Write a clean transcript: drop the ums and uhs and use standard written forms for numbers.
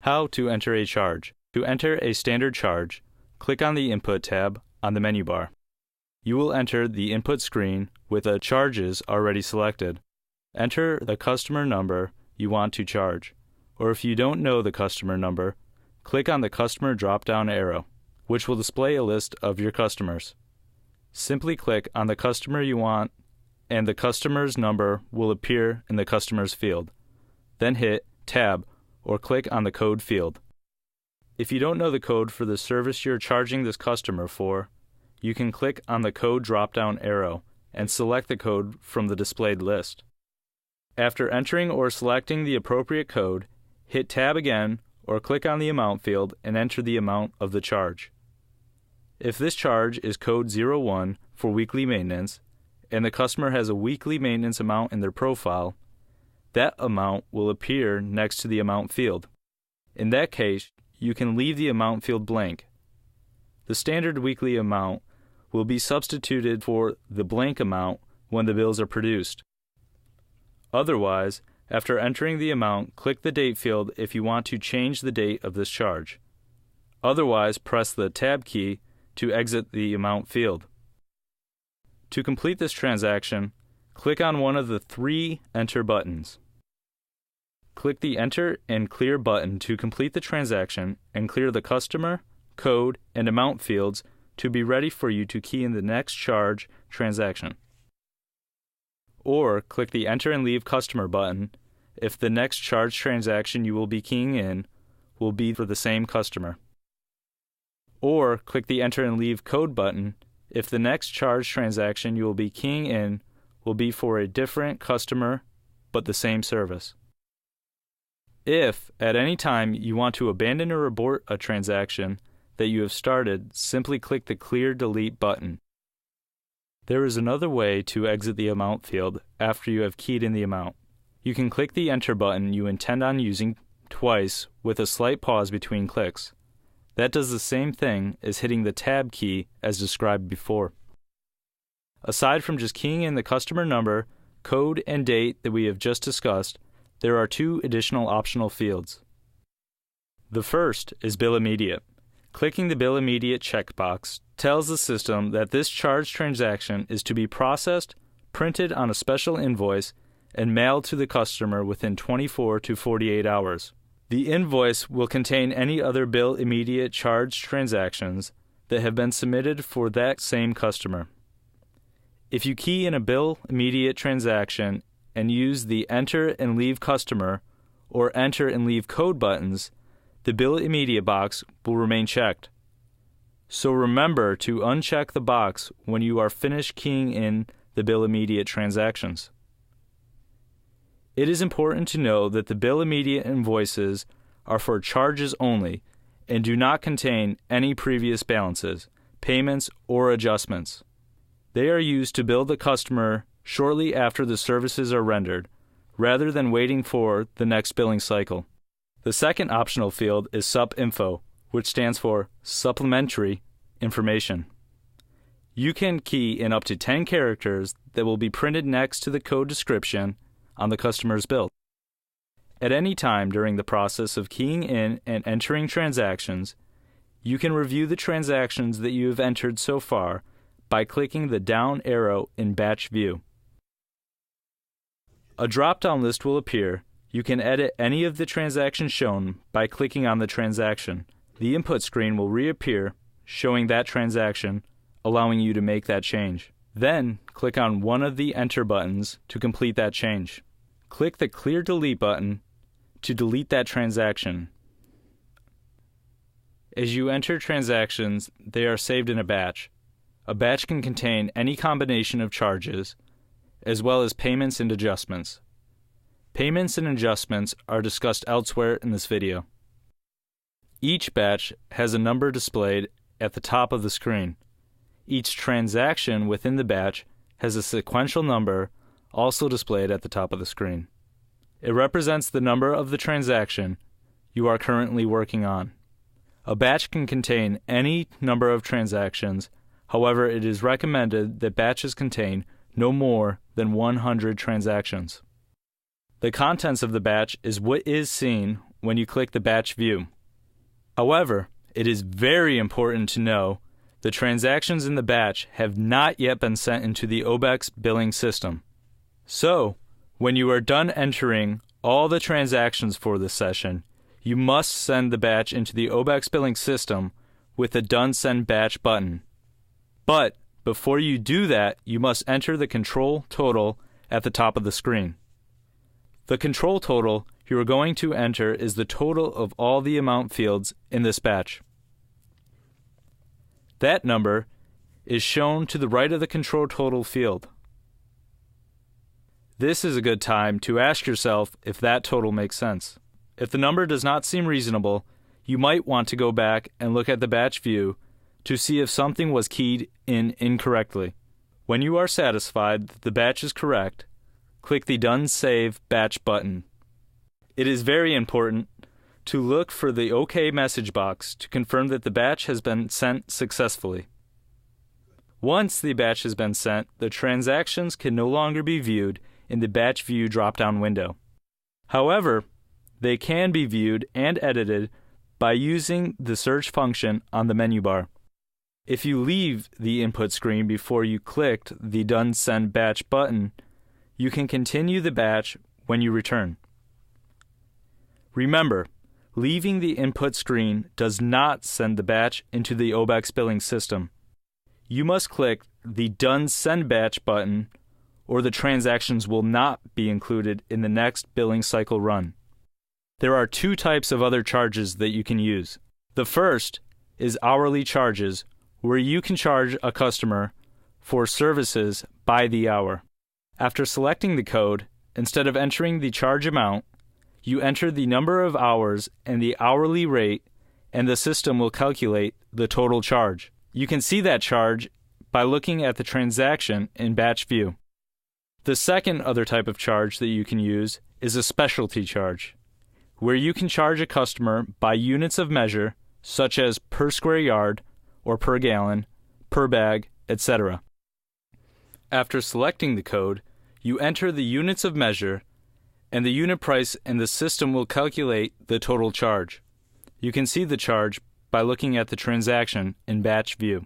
How to enter a charge. To enter a standard charge, click on the Input tab on the menu bar. You will enter the input screen with the charges already selected. Enter the customer number you want to charge, or if you don't know the customer number, click on the customer drop-down arrow, which will display a list of your customers. Simply click on the customer you want, and the customer's number will appear in the customer's field. Then hit Tab or click on the code field. If you don't know the code for the service you're charging this customer for, you can click on the code drop-down arrow and select the code from the displayed list. After entering or selecting the appropriate code, hit Tab again or click on the amount field and enter the amount of the charge. If this charge is code 01 for weekly maintenance, and the customer has a weekly maintenance amount in their profile, that amount will appear next to the amount field. In that case, you can leave the amount field blank. The standard weekly amount will be substituted for the blank amount when the bills are produced. Otherwise, after entering the amount, click the date field if you want to change the date of this charge. Otherwise, press the Tab key to exit the amount field. To complete this transaction, click on one of the 3 Enter buttons. Click the Enter and Clear button to complete the transaction and clear the customer, code, and amount fields to be ready for you to key in the next charge transaction. Or click the Enter and Leave Customer button if the next charge transaction you will be keying in will be for the same customer. Or click the Enter and Leave Code button if the next charge transaction you will be keying in will be for a different customer but the same service. If, at any time, you want to abandon or abort a transaction that you have started, simply click the Clear Delete button. There is another way to exit the amount field after you have keyed in the amount. You can click the Enter button you intend on using twice with a slight pause between clicks. That does the same thing as hitting the Tab key as described before. Aside from just keying in the customer number, code, and date that we have just discussed, there are 2 additional optional fields. The first is Bill Immediate. Clicking the Bill Immediate checkbox tells the system that this charge transaction is to be processed, printed on a special invoice, and mailed to the customer within 24 to 48 hours. The invoice will contain any other Bill Immediate charge transactions that have been submitted for that same customer. If you key in a Bill Immediate transaction and use the Enter and Leave Customer or Enter and Leave Code buttons, the Bill Immediate box will remain checked. So remember to uncheck the box when you are finished keying in the Bill Immediate transactions. It is important to know that the Bill Immediate invoices are for charges only and do not contain any previous balances, payments, or adjustments. They are used to bill the customer shortly after the services are rendered, rather than waiting for the next billing cycle. The second optional field is SUP-info, which stands for Supplementary Information. You can key in up to 10 characters that will be printed next to the code description on the customer's bill. At any time during the process of keying in and entering transactions, you can review the transactions that you have entered so far by clicking the down arrow in Batch View. A drop-down list will appear. You can edit any of the transactions shown by clicking on the transaction. The input screen will reappear, showing that transaction, allowing you to make that change. Then, click on one of the Enter buttons to complete that change. Click the Clear Delete button to delete that transaction. As you enter transactions, they are saved in a batch. A batch can contain any combination of charges, as well as payments and adjustments. Payments and adjustments are discussed elsewhere in this video. Each batch has a number displayed at the top of the screen. Each transaction within the batch has a sequential number also displayed at the top of the screen. It represents the number of the transaction you are currently working on. A batch can contain any number of transactions. However, it is recommended that batches contain no more than 100 transactions. The contents of the batch is what is seen when you click the batch view. However, it is very important to know the transactions in the batch have not yet been sent into the Obex billing system. So, when you are done entering all the transactions for this session, you must send the batch into the Obex billing system with the Done Send Batch button. But before you do that, you must enter the control total at the top of the screen. The control total you are going to enter is the total of all the amount fields in this batch. That number is shown to the right of the control total field. This is a good time to ask yourself if that total makes sense. If the number does not seem reasonable, you might want to go back and look at the batch view to see if something was keyed in incorrectly. When you are satisfied that the batch is correct, click the Done Save Batch button. It is very important to look for the OK message box to confirm that the batch has been sent successfully. Once the batch has been sent, the transactions can no longer be viewed in the Batch View drop-down window. However, they can be viewed and edited by using the search function on the menu bar. If you leave the input screen before you clicked the Done Send Batch button, you can continue the batch when you return. Remember, leaving the input screen does not send the batch into the Obex billing system. You must click the Done Send Batch button, or the transactions will not be included in the next billing cycle run. There are two types of other charges that you can use. The first is hourly charges, where you can charge a customer for services by the hour. After selecting the code, instead of entering the charge amount, you enter the number of hours and the hourly rate, and the system will calculate the total charge. You can see that charge by looking at the transaction in Batch View. The second other type of charge that you can use is a specialty charge, where you can charge a customer by units of measure, such as per square yard, or per gallon, per bag, etc. After selecting the code, you enter the units of measure and the unit price, and the system will calculate the total charge. You can see the charge by looking at the transaction in Batch View.